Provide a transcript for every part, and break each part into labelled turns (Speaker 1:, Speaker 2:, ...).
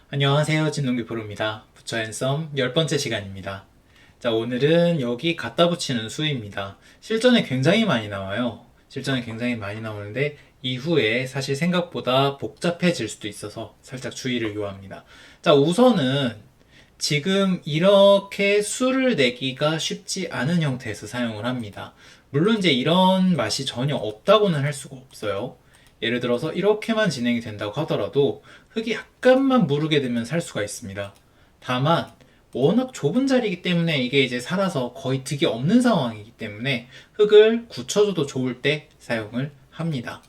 Speaker 1: 안녕하세요. 진동기 프로입니다. 부처 앤썸 10번째 시간입니다. 자, 오늘은 여기 갖다 붙이는 수입니다. 실전에 굉장히 많이 나와요. 실전에 굉장히 많이 나오는데 이후에 사실 생각보다 복잡해질 수도 있어서 살짝 주의를 요합니다. 자, 우선은 지금 이렇게 수를 내기가 쉽지 않은 형태에서 사용을 합니다. 물론 이제 이런 맛이 전혀 없다고는 할 수가 없어요. 예를 들어서 이렇게만 진행이 된다고 하더라도 흙이 약간만 무르게 되면 살 수가 있습니다. 다만 워낙 좁은 자리이기 때문에 이게 이제 살아서 거의 득이 없는 상황이기 때문에 흙을 굳혀줘도 좋을 때 사용을 합니다.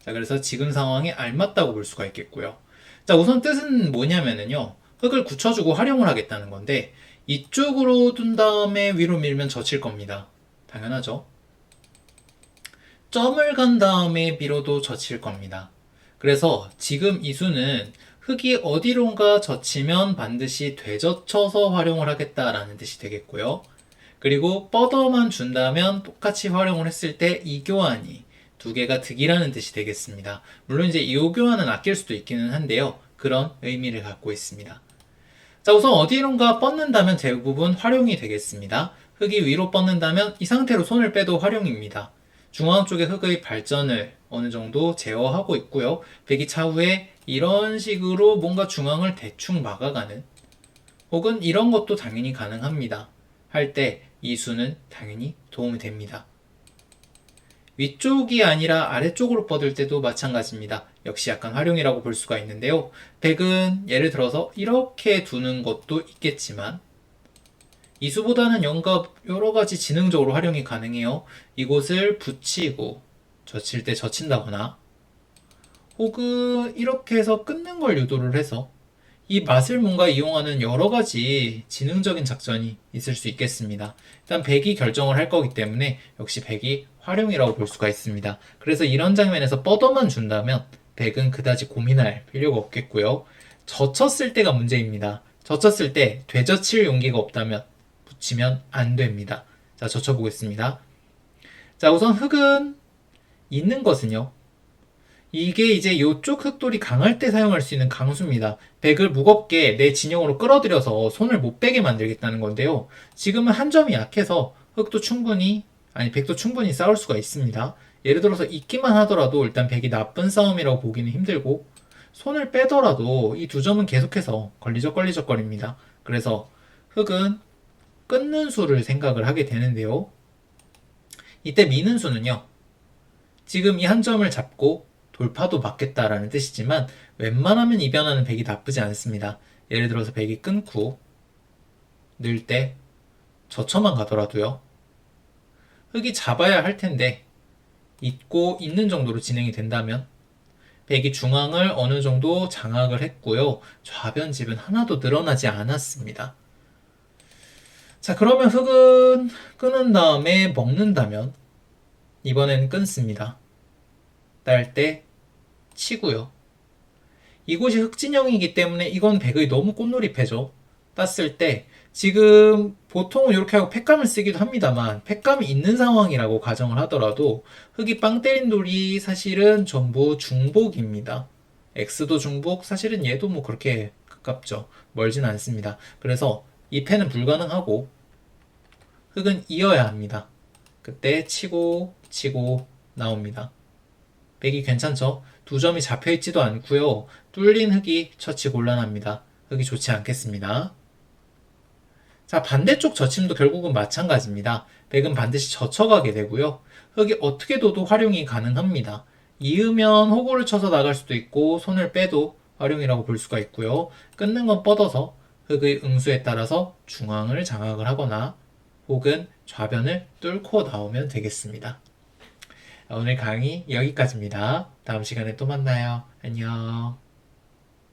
Speaker 1: 자, 그래서 지금 상황에 알맞다고 볼 수가 있겠고요. 자, 우선 뜻은 뭐냐면은요. 흙을 굳혀주고 활용을 하겠다는 건데 이쪽으로 둔 다음에 위로 밀면 젖힐 겁니다. 당연하죠. 점을 간 다음에 밀어도 젖힐 겁니다. 그래서 지금 이 수는 흙이 어디론가 젖히면 반드시 되젖혀서 활용을 하겠다라는 뜻이 되겠고요. 그리고 뻗어만 준다면 똑같이 활용을 했을 때 이 교환이 두 개가 득이라는 뜻이 되겠습니다. 물론 이제 이 교환은 아낄 수도 있기는 한데요. 그런 의미를 갖고 있습니다. 자, 우선 어디론가 뻗는다면 대부분 활용이 되겠습니다. 흙이 위로 뻗는다면 이 상태로 손을 빼도 활용입니다. 중앙 쪽에 흙의 발전을 어느 정도 제어하고 있고요. 백이 차후에 이런 식으로 뭔가 중앙을 대충 막아가는 혹은 이런 것도 당연히 가능합니다. 할 때 이 수는 당연히 도움이 됩니다. 위쪽이 아니라 아래쪽으로 뻗을 때도 마찬가지입니다. 역시 약간 활용이라고 볼 수가 있는데요. 백은 예를 들어서 이렇게 두는 것도 있겠지만 이수보다는 여러 가지 지능적으로 활용이 가능해요. 이곳을 붙이고 젖힐 때 젖힌다거나 혹은 이렇게 해서 끊는 걸 유도를 해서 이 맛을 뭔가 이용하는 여러 가지 지능적인 작전이 있을 수 있겠습니다. 일단 백이 결정을 할 거기 때문에 역시 백이 활용이라고 볼 수가 있습니다. 그래서 이런 장면에서 뻗어만 준다면 백은 그다지 고민할 필요가 없겠고요. 젖혔을 때가 문제입니다. 젖혔을 때 되젖힐 용기가 없다면 붙이면 안 됩니다. 자, 젖혀보겠습니다. 자, 우선 흙은 있는 것은요. 이게 이제 이쪽 흙돌이 강할 때 사용할 수 있는 강수입니다. 백을 무겁게 내 진영으로 끌어들여서 손을 못 빼게 만들겠다는 건데요. 지금은 한 점이 약해서 백도 충분히 싸울 수가 있습니다. 예를 들어서 있기만 하더라도 일단 백이 나쁜 싸움이라고 보기는 힘들고 손을 빼더라도 이 두 점은 계속해서 걸리적거립니다. 그래서 흙은 끊는 수를 생각을 하게 되는데요. 이때 미는 수는요. 지금 이 한 점을 잡고 돌파도 막겠다라는 뜻이지만 웬만하면 이 변화는 백이 나쁘지 않습니다. 예를 들어서 백이 끊고 늘 때 저쳐만 가더라도요. 흙이 잡아야 할 텐데 있고 있는 정도로 진행이 된다면 백이 중앙을 어느 정도 장악을 했고요. 좌변집은 하나도 늘어나지 않았습니다. 자, 그러면 흙은 끊은 다음에 먹는다면 이번엔 끊습니다. 딸 때 치고요. 이곳이 흑진영이기 때문에 이건 백의 너무 꽃놀이패죠. 땄을 때 지금 보통은 이렇게 하고 팩감을 쓰기도 합니다만 팩감이 있는 상황이라고 가정을 하더라도 흙이 빵 때린 돌이 사실은 전부 중복입니다. X도 중복, 사실은 얘도 뭐 그렇게 가깝죠. 멀진 않습니다. 그래서 이 패는 불가능하고 흙은 이어야 합니다. 그때 치고 나옵니다. 백이 괜찮죠? 두 점이 잡혀있지도 않고요. 뚫린 흙이 처치 곤란합니다. 흙이 좋지 않겠습니다. 자, 반대쪽 젖힘도 결국은 마찬가지입니다. 백은 반드시 젖혀가게 되고요. 흙이 어떻게 둬도 활용이 가능합니다. 이으면 호구를 쳐서 나갈 수도 있고 손을 빼도 활용이라고 볼 수가 있고요. 끊는 건 뻗어서 흙의 응수에 따라서 중앙을 장악을 하거나 혹은 좌변을 뚫고 나오면 되겠습니다. 오늘 강의 여기까지입니다. 다음 시간에 또 만나요. 안녕.